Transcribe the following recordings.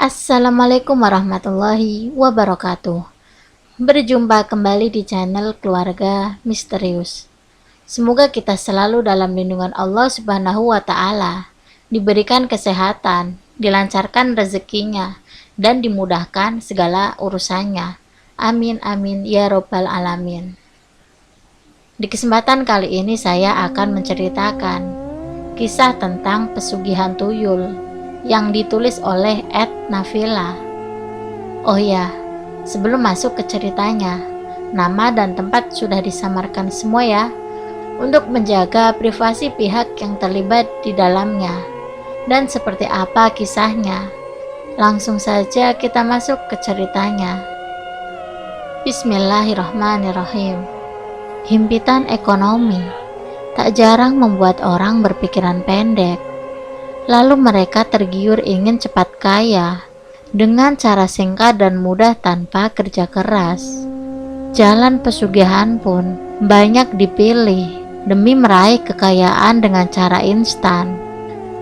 Assalamualaikum warahmatullahi wabarakatuh. Berjumpa kembali di channel Keluarga Misterius. Semoga kita selalu dalam lindungan Allah Subhanahu wa Ta'ala, diberikan kesehatan, dilancarkan rezekinya, dan dimudahkan segala urusannya. Amin amin ya robbal alamin. Di kesempatan kali ini saya akan menceritakan kisah tentang pesugihan tuyul yang ditulis oleh Ed Navila. Oh ya, sebelum masuk ke ceritanya, nama dan tempat sudah disamarkan semua ya, untuk menjaga privasi pihak yang terlibat di dalamnya. Dan seperti apa kisahnya? Langsung saja kita masuk ke ceritanya. Bismillahirrahmanirrahim. Himpitan ekonomi tak jarang membuat orang berpikiran pendek. Lalu mereka tergiur ingin cepat kaya dengan cara singkat dan mudah tanpa kerja keras. Jalan pesugihan pun banyak dipilih demi meraih kekayaan dengan cara instan,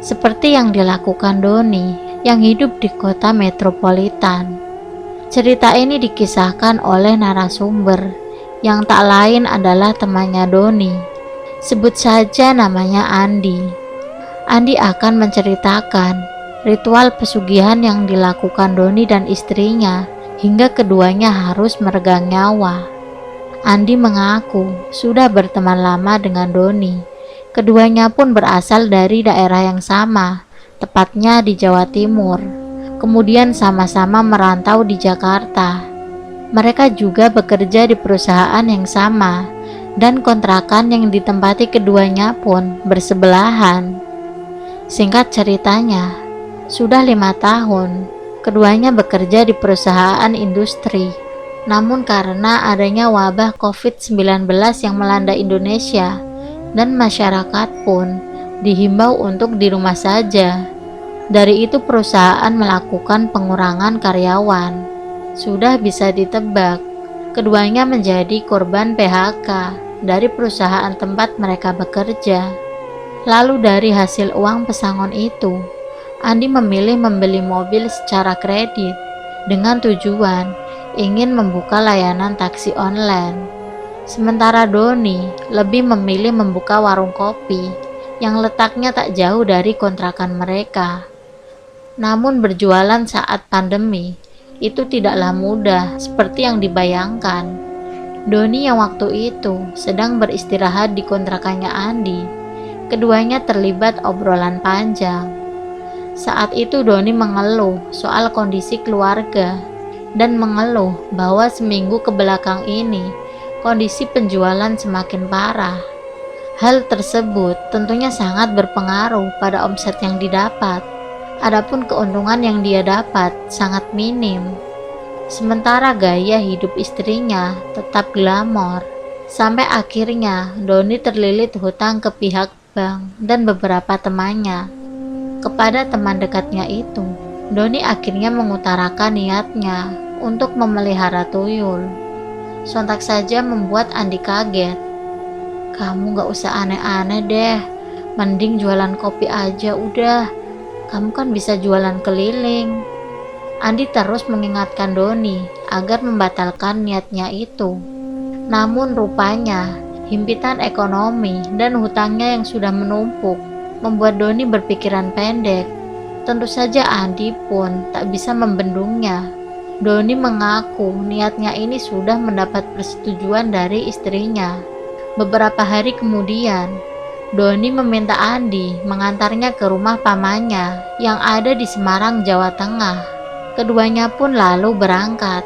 seperti yang dilakukan Doni yang hidup di kota metropolitan. Cerita ini dikisahkan oleh narasumber yang tak lain adalah temannya Doni. Sebut saja namanya Andi. Andi akan menceritakan ritual pesugihan yang dilakukan Doni dan istrinya hingga keduanya harus meregang nyawa. Andi mengaku sudah berteman lama dengan Doni. Keduanya pun berasal dari daerah yang sama, tepatnya di Jawa Timur. Kemudian sama-sama merantau di Jakarta. Mereka juga bekerja di perusahaan yang sama, dan kontrakan yang ditempati keduanya pun bersebelahan. Singkat ceritanya, sudah 5 tahun, keduanya bekerja di perusahaan industri. Namun karena adanya wabah COVID-19 yang melanda Indonesia, dan masyarakat pun dihimbau untuk di rumah saja. Dari itu perusahaan melakukan pengurangan karyawan. Sudah bisa ditebak, keduanya menjadi korban PHK dari perusahaan tempat mereka bekerja. Lalu dari hasil uang pesangon itu, Andi memilih membeli mobil secara kredit dengan tujuan ingin membuka layanan taksi online. Sementara Doni lebih memilih membuka warung kopi yang letaknya tak jauh dari kontrakan mereka. Namun berjualan saat pandemi itu tidaklah mudah seperti yang dibayangkan. Doni yang waktu itu sedang beristirahat di kontrakannya Andi. Keduanya terlibat obrolan panjang. Saat itu Doni mengeluh soal kondisi keluarga dan mengeluh bahwa seminggu ke belakang ini kondisi penjualan semakin parah. Hal tersebut tentunya sangat berpengaruh pada omset yang didapat. Adapun keuntungan yang dia dapat sangat minim. Sementara gaya hidup istrinya tetap glamor. Sampai akhirnya Doni terlilit hutang ke pihak bank dan beberapa temannya. Kepada teman dekatnya itu, Doni akhirnya mengutarakan niatnya untuk memelihara tuyul. Sontak saja membuat Andi kaget. Kamu gak usah aneh-aneh deh, mending jualan kopi aja udah. Kamu kan bisa jualan keliling. Andi terus mengingatkan Doni agar membatalkan niatnya itu. Namun rupanya himpitan ekonomi dan hutangnya yang sudah menumpuk membuat Doni berpikiran pendek. Tentu saja Andi pun tak bisa membendungnya. Doni mengaku niatnya ini sudah mendapat persetujuan dari istrinya. Beberapa hari kemudian, Doni meminta Andi mengantarnya ke rumah pamannya yang ada di Semarang, Jawa Tengah. Keduanya pun lalu berangkat.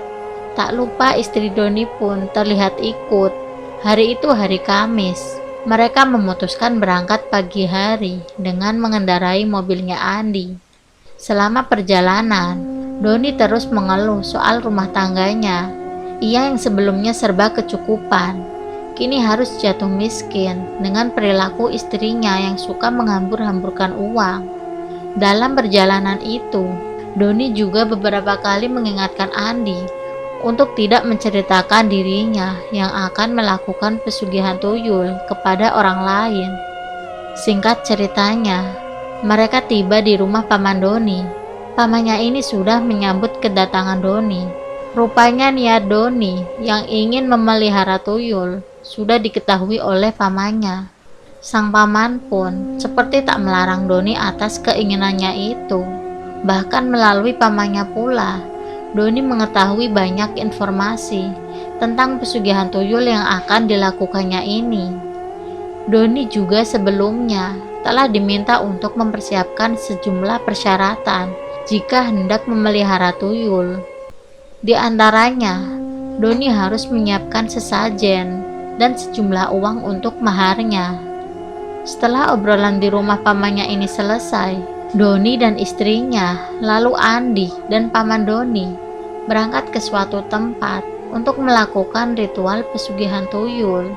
Tak lupa istri Doni pun terlihat ikut. Hari itu hari Kamis. Mereka memutuskan berangkat pagi hari dengan mengendarai mobilnya Andi. Selama perjalanan, Doni terus mengeluh soal rumah tangganya. Ia yang sebelumnya serba kecukupan, kini harus jatuh miskin dengan perilaku istrinya yang suka menghambur-hamburkan uang. Dalam perjalanan itu, Doni juga beberapa kali mengingatkan Andi untuk tidak menceritakan dirinya yang akan melakukan pesugihan tuyul kepada orang lain. Singkat ceritanya, mereka tiba di rumah Paman Doni. pamannya ini sudah menyambut kedatangan Doni. Rupanya niat Doni yang ingin memelihara tuyul sudah diketahui oleh pamannya. Sang paman pun seperti tak melarang Doni atas keinginannya itu. Bahkan melalui pamannya pula, Doni mengetahui banyak informasi tentang pesugihan tuyul yang akan dilakukannya ini. Doni juga sebelumnya telah diminta untuk mempersiapkan sejumlah persyaratan jika hendak memelihara tuyul. Di antaranya, Doni harus menyiapkan sesajen dan sejumlah uang untuk maharnya. Setelah obrolan di rumah pamannya ini selesai, Doni dan istrinya, lalu Andi dan paman Doni, berangkat ke suatu tempat untuk melakukan ritual pesugihan tuyul.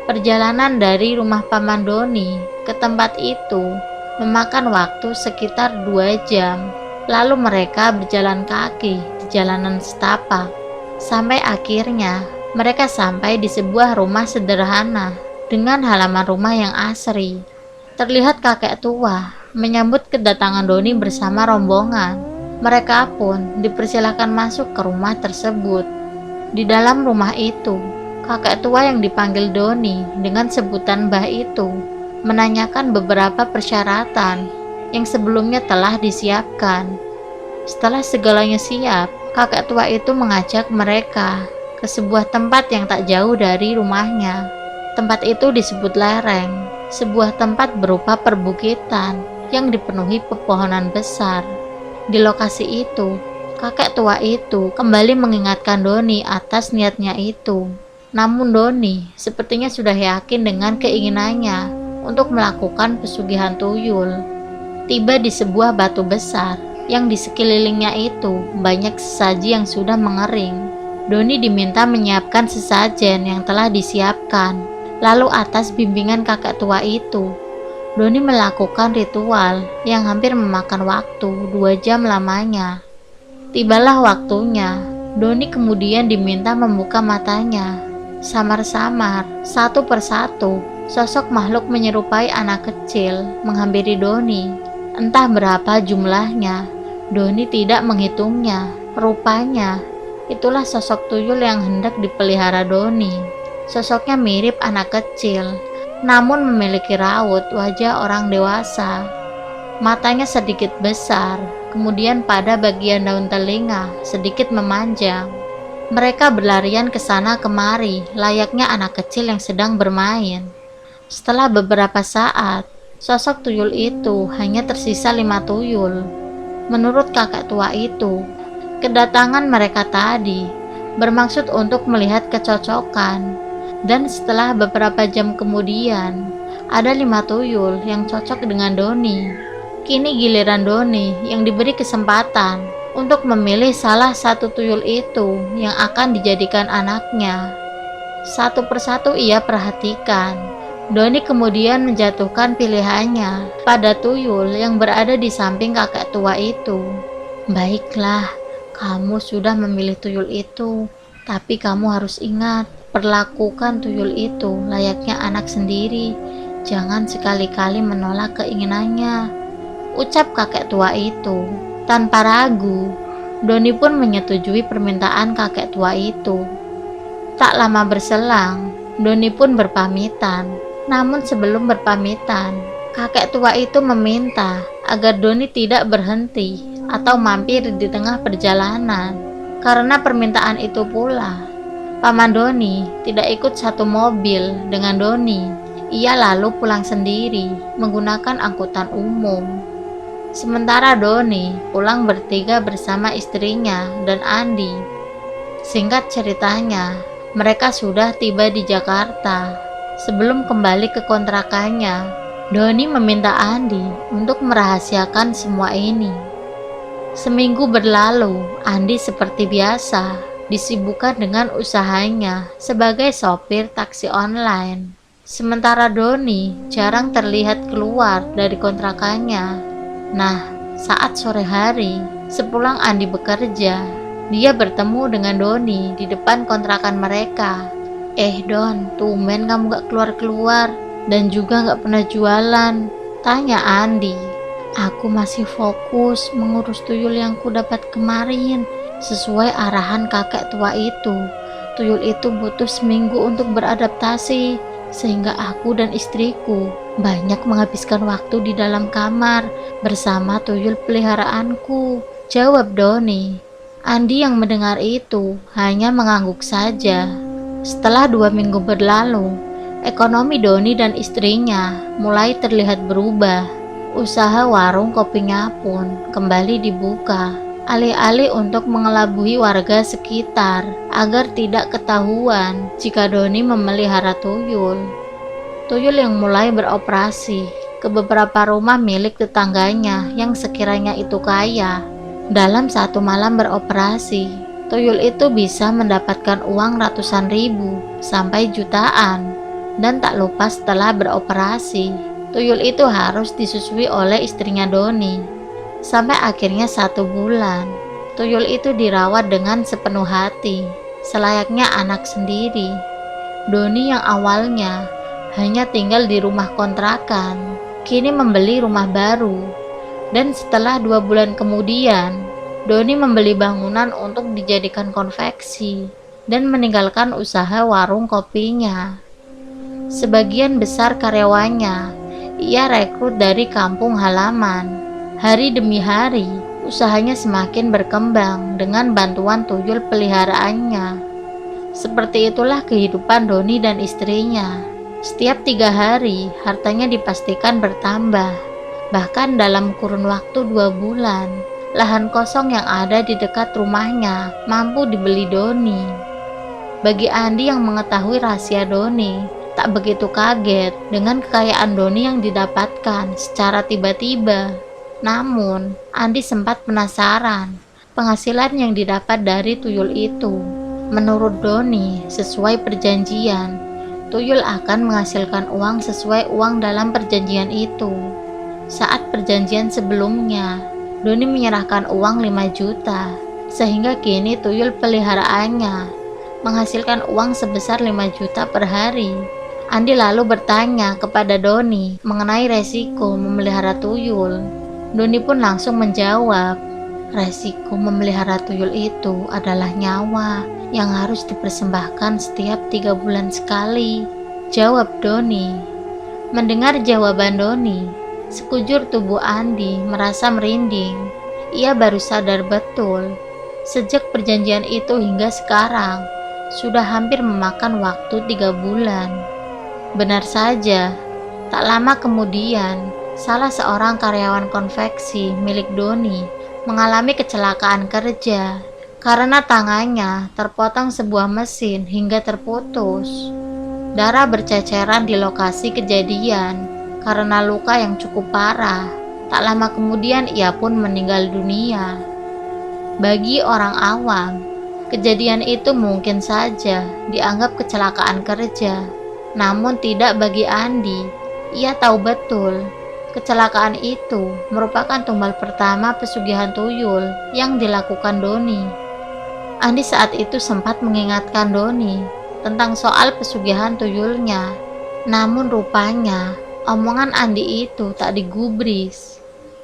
Perjalanan dari rumah paman Doni ke tempat itu memakan waktu sekitar 2 jam. Lalu mereka berjalan kaki di jalanan setapak. Sampai akhirnya mereka sampai di sebuah rumah sederhana dengan halaman rumah yang asri. Terlihat kakek tua menyambut kedatangan Doni bersama rombongan. Mereka pun dipersilakan masuk ke rumah tersebut. Di dalam rumah itu, kakek tua yang dipanggil Doni dengan sebutan Mbah itu menanyakan beberapa persyaratan yang sebelumnya telah disiapkan. Setelah segalanya siap, kakek tua itu mengajak mereka ke sebuah tempat yang tak jauh dari rumahnya. Tempat itu disebut lereng, sebuah tempat berupa perbukitan yang dipenuhi pepohonan besar. Di lokasi itu, kakek tua itu kembali mengingatkan Doni atas niatnya itu. Namun Doni sepertinya sudah yakin dengan keinginannya untuk melakukan pesugihan tuyul. Tiba di sebuah batu besar yang di sekelilingnya itu banyak sesaji yang sudah mengering. Doni diminta menyiapkan sesajen yang telah disiapkan. Lalu atas bimbingan kakek tua itu, Doni melakukan ritual yang hampir memakan waktu 2 jam lamanya. Tibalah waktunya, Doni kemudian diminta membuka matanya. Samar-samar, satu persatu, sosok makhluk menyerupai anak kecil menghampiri Doni. Entah berapa jumlahnya, Doni tidak menghitungnya. Rupanya, itulah sosok tuyul yang hendak dipelihara Doni. Sosoknya mirip anak kecil, namun memiliki raut wajah orang dewasa. Matanya sedikit besar, kemudian pada bagian daun telinga sedikit memanjang. Mereka berlarian ke sana kemari, layaknya anak kecil yang sedang bermain. Setelah beberapa saat, sosok tuyul itu hanya tersisa 5 tuyul. Menurut kakek tua itu, kedatangan mereka tadi bermaksud untuk melihat kecocokan. Dan setelah beberapa jam kemudian, ada 5 tuyul yang cocok dengan Doni. Kini giliran Doni yang diberi kesempatan untuk memilih salah satu tuyul itu yang akan dijadikan anaknya. Satu persatu ia perhatikan. Doni kemudian menjatuhkan pilihannya pada tuyul yang berada di samping kakek tua itu. Baiklah, kamu sudah memilih tuyul itu, tapi kamu harus ingat, perlakukan tuyul itu layaknya anak sendiri. Jangan sekali-kali menolak keinginannya, ucap kakek tua itu. Tanpa ragu, Doni pun menyetujui permintaan kakek tua itu. Tak lama berselang, Doni pun berpamitan. Namun sebelum berpamitan, kakek tua itu meminta agar Doni tidak berhenti atau mampir di tengah perjalanan. Karena permintaan itu pula, paman Doni tidak ikut satu mobil dengan Doni. Ia lalu pulang sendiri menggunakan angkutan umum. Sementara Doni pulang bertiga bersama istrinya dan Andi. Singkat ceritanya, mereka sudah tiba di Jakarta. Sebelum kembali ke kontrakannya, Doni meminta Andi untuk merahasiakan semua ini. Seminggu berlalu, Andi seperti biasa disibukkan dengan usahanya sebagai sopir taksi online. Sementara Doni jarang terlihat keluar dari kontrakannya. Nah, saat sore hari, sepulang Andi bekerja, dia bertemu dengan Doni di depan kontrakan mereka. Don, tumben kamu gak keluar-keluar dan juga gak pernah jualan, tanya Andi. Aku masih fokus mengurus tuyul yang ku dapat kemarin. Sesuai arahan kakek tua itu, tuyul itu butuh seminggu untuk beradaptasi, sehingga aku dan istriku banyak menghabiskan waktu di dalam kamar bersama tuyul peliharaanku, jawab Doni. Andi yang mendengar itu hanya mengangguk saja. Setelah 2 minggu berlalu, ekonomi Doni dan istrinya mulai terlihat berubah. Usaha warung kopinya pun kembali dibuka, alih-alih untuk mengelabui warga sekitar agar tidak ketahuan jika Doni memelihara tuyul. Tuyul yang mulai beroperasi ke beberapa rumah milik tetangganya yang sekiranya itu kaya. Dalam satu malam beroperasi, tuyul itu bisa mendapatkan uang ratusan ribu sampai jutaan. Dan tak lupa setelah beroperasi, tuyul itu harus disusui oleh istrinya Doni. Sampai akhirnya 1 bulan, tuyul itu dirawat dengan sepenuh hati, selayaknya anak sendiri. Doni yang awalnya hanya tinggal di rumah kontrakan, kini membeli rumah baru. Dan setelah 2 bulan kemudian, Doni membeli bangunan untuk dijadikan konveksi dan meninggalkan usaha warung kopinya. Sebagian besar karyawannya ia rekrut dari kampung halaman. Hari demi hari, usahanya semakin berkembang dengan bantuan tuyul peliharaannya. Seperti itulah kehidupan Doni dan istrinya. Setiap 3 hari, hartanya dipastikan bertambah. Bahkan dalam kurun waktu 2 bulan, lahan kosong yang ada di dekat rumahnya mampu dibeli Doni. Bagi Andi yang mengetahui rahasia Doni, tak begitu kaget dengan kekayaan Doni yang didapatkan secara tiba-tiba. Namun, Andi sempat penasaran penghasilan yang didapat dari tuyul itu. Menurut Doni, sesuai perjanjian, tuyul akan menghasilkan uang sesuai uang dalam perjanjian itu. Saat perjanjian sebelumnya, Doni menyerahkan uang 5 juta, sehingga kini tuyul peliharaannya menghasilkan uang sebesar 5 juta per hari. Andi lalu bertanya kepada Doni mengenai resiko memelihara tuyul. Doni pun langsung menjawab, resiko memelihara tuyul itu adalah nyawa yang harus dipersembahkan setiap 3 bulan sekali, jawab Doni. Mendengar jawaban Doni, sekujur tubuh Andi merasa merinding. Ia baru sadar betul, sejak perjanjian itu hingga sekarang, sudah hampir memakan waktu 3 bulan. Benar saja, tak lama kemudian, salah seorang karyawan konveksi milik Doni mengalami kecelakaan kerja karena tangannya terpotong sebuah mesin hingga terputus. Darah berceceran di lokasi kejadian karena luka yang cukup parah. Tak lama kemudian ia pun meninggal dunia. Bagi orang awam, kejadian itu mungkin saja dianggap kecelakaan kerja. Namun tidak bagi Andi. Ia tahu betul kecelakaan itu merupakan tumbal pertama pesugihan tuyul yang dilakukan Doni. Andi saat itu sempat mengingatkan Doni tentang soal pesugihan tuyulnya. Namun rupanya omongan Andi itu tak digubris.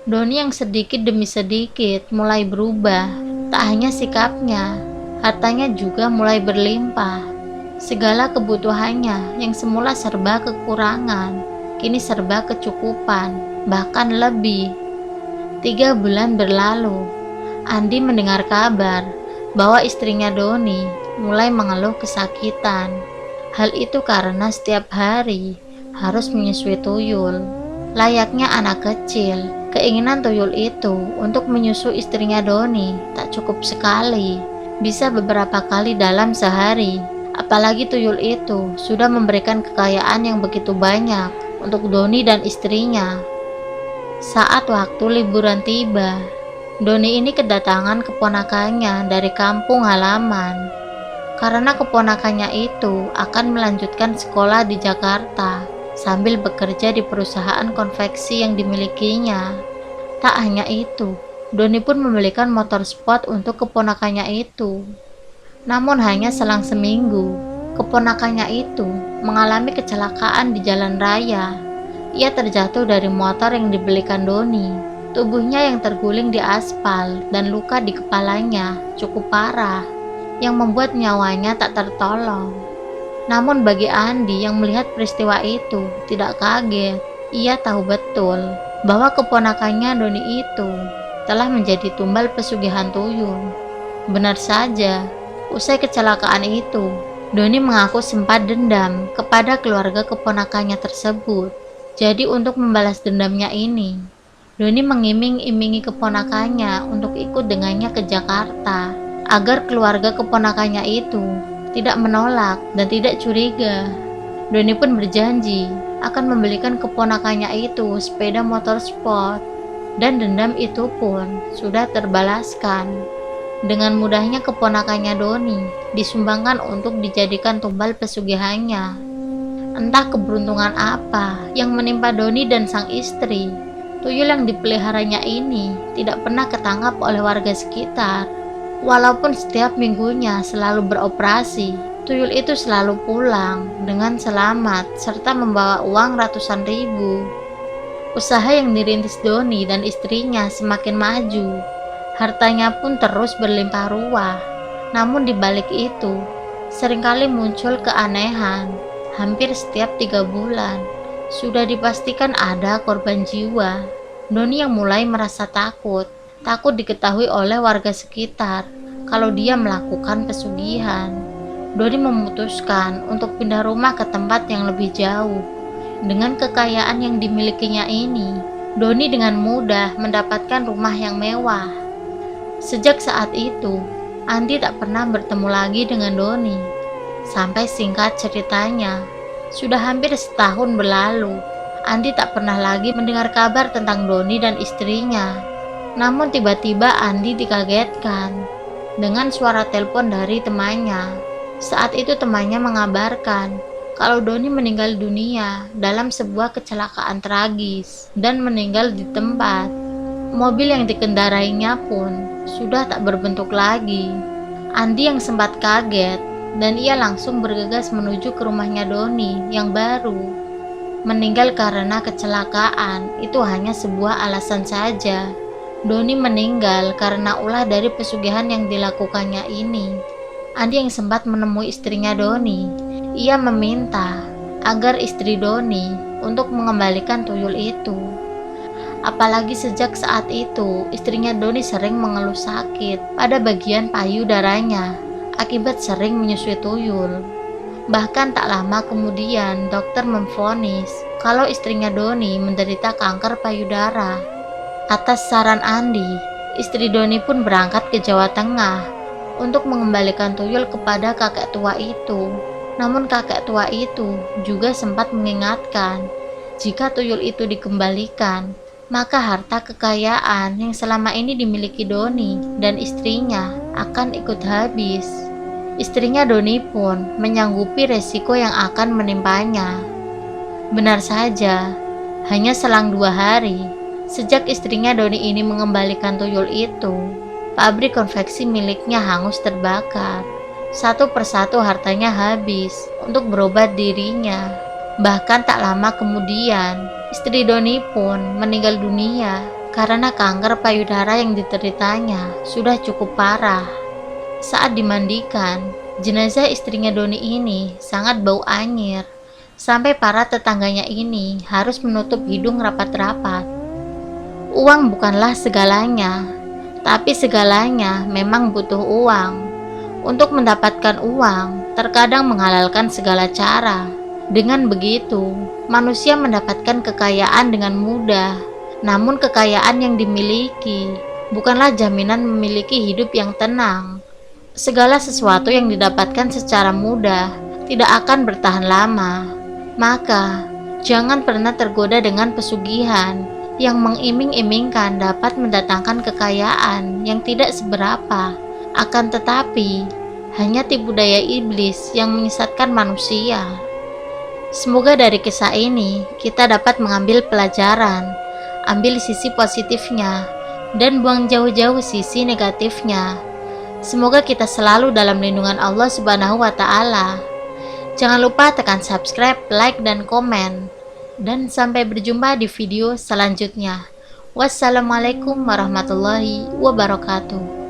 Doni yang sedikit demi sedikit mulai berubah. Tak hanya sikapnya, hartanya juga mulai berlimpah. Segala kebutuhannya yang semula serba kekurangan, kini serba kecukupan, bahkan lebih. 3 bulan berlalu, Andi mendengar kabar bahwa istrinya Doni mulai mengeluh kesakitan. Hal itu karena setiap hari harus menyusui tuyul. Layaknya anak kecil, keinginan tuyul itu untuk menyusui istrinya Doni tak cukup sekali, bisa beberapa kali dalam sehari. Apalagi tuyul itu sudah memberikan kekayaan yang begitu banyak untuk Doni dan istrinya. Saat waktu liburan tiba, Doni ini kedatangan keponakannya dari kampung halaman. Karena keponakannya itu akan melanjutkan sekolah di Jakarta sambil bekerja di perusahaan konveksi yang dimilikinya. Tak hanya itu, Doni pun membelikan motor sport untuk keponakannya itu. Namun hanya selang seminggu, keponakannya itu mengalami kecelakaan di jalan raya. Ia terjatuh dari motor yang dibelikan Doni. Tubuhnya yang terguling di aspal dan luka di kepalanya cukup parah, yang membuat nyawanya tak tertolong. Namun bagi Andi yang melihat peristiwa itu tidak kaget. Ia tahu betul bahwa keponakannya Doni itu telah menjadi tumbal pesugihan tuyul. Benar saja, usai kecelakaan itu, Doni mengaku sempat dendam kepada keluarga keponakannya tersebut. Jadi untuk membalas dendamnya ini, Doni mengiming-imingi keponakannya untuk ikut dengannya ke Jakarta, agar keluarga keponakannya itu tidak menolak dan tidak curiga. Doni pun berjanji akan membelikan keponakannya itu sepeda motor sport, dan dendam itu pun sudah terbalaskan. Dengan mudahnya keponakannya Doni disumbangkan untuk dijadikan tumbal pesugihannya. Entah keberuntungan apa yang menimpa Doni dan sang istri. Tuyul yang dipeliharanya ini tidak pernah ketangkap oleh warga sekitar. Walaupun setiap minggunya selalu beroperasi, tuyul itu selalu pulang dengan selamat serta membawa uang ratusan ribu. Usaha yang dirintis Doni dan istrinya semakin maju. Hartanya pun terus berlimpah ruah. Namun di balik itu, seringkali muncul keanehan. Hampir setiap 3 bulan, sudah dipastikan ada korban jiwa. Doni yang mulai merasa takut diketahui oleh warga sekitar kalau dia melakukan pesugihan. Doni memutuskan untuk pindah rumah ke tempat yang lebih jauh. Dengan kekayaan yang dimilikinya ini, Doni dengan mudah mendapatkan rumah yang mewah. Sejak saat itu, Andi tak pernah bertemu lagi dengan Doni. Sampai singkat ceritanya, sudah hampir setahun berlalu, Andi tak pernah lagi mendengar kabar tentang Doni dan istrinya. Namun tiba-tiba Andi dikagetkan dengan suara telepon dari temannya. Saat itu temannya mengabarkan kalau Doni meninggal dunia dalam sebuah kecelakaan tragis dan meninggal di tempat. Mobil yang dikendarainya pun sudah tak berbentuk lagi. Andi yang sempat kaget dan ia langsung bergegas menuju ke rumahnya Doni yang baru. Meninggal karena kecelakaan itu hanya sebuah alasan saja. Doni meninggal karena ulah dari pesugihan yang dilakukannya ini. Andi yang sempat menemui istrinya Doni, ia meminta agar istri Doni untuk mengembalikan tuyul itu. Apalagi sejak saat itu, istrinya Doni sering mengeluh sakit pada bagian payudaranya akibat sering menyusui tuyul. Bahkan tak lama kemudian, dokter memvonis kalau istrinya Doni menderita kanker payudara. Atas saran Andi, istri Doni pun berangkat ke Jawa Tengah untuk mengembalikan tuyul kepada kakek tua itu. Namun kakek tua itu juga sempat mengingatkan, jika tuyul itu dikembalikan, maka harta kekayaan yang selama ini dimiliki Doni dan istrinya akan ikut habis. Istrinya Doni pun menyanggupi resiko yang akan menimpanya. Benar saja, hanya selang 2 hari sejak istrinya Doni ini mengembalikan tuyul itu, pabrik konveksi miliknya hangus terbakar. Satu persatu hartanya habis untuk berobat dirinya. Bahkan tak lama kemudian, istri Doni pun meninggal dunia karena kanker payudara yang dideritanya sudah cukup parah. Saat dimandikan, jenazah istrinya Doni ini sangat bau anyir, sampai para tetangganya ini harus menutup hidung rapat-rapat. Uang bukanlah segalanya, tapi segalanya memang butuh uang. Untuk mendapatkan uang, terkadang menghalalkan segala cara. Dengan begitu, manusia mendapatkan kekayaan dengan mudah. Namun kekayaan yang dimiliki bukanlah jaminan memiliki hidup yang tenang. Segala sesuatu yang didapatkan secara mudah tidak akan bertahan lama. Maka, jangan pernah tergoda dengan pesugihan yang mengiming-imingkan dapat mendatangkan kekayaan yang tidak seberapa. Akan tetapi, hanya tipu daya iblis yang menyesatkan manusia. Semoga dari kisah ini kita dapat mengambil pelajaran, ambil sisi positifnya, dan buang jauh-jauh sisi negatifnya. Semoga kita selalu dalam lindungan Allah Subhanahu wa Ta'ala. Jangan lupa tekan subscribe, like, dan komen. Dan sampai berjumpa di video selanjutnya. Wassalamualaikum warahmatullahi wabarakatuh.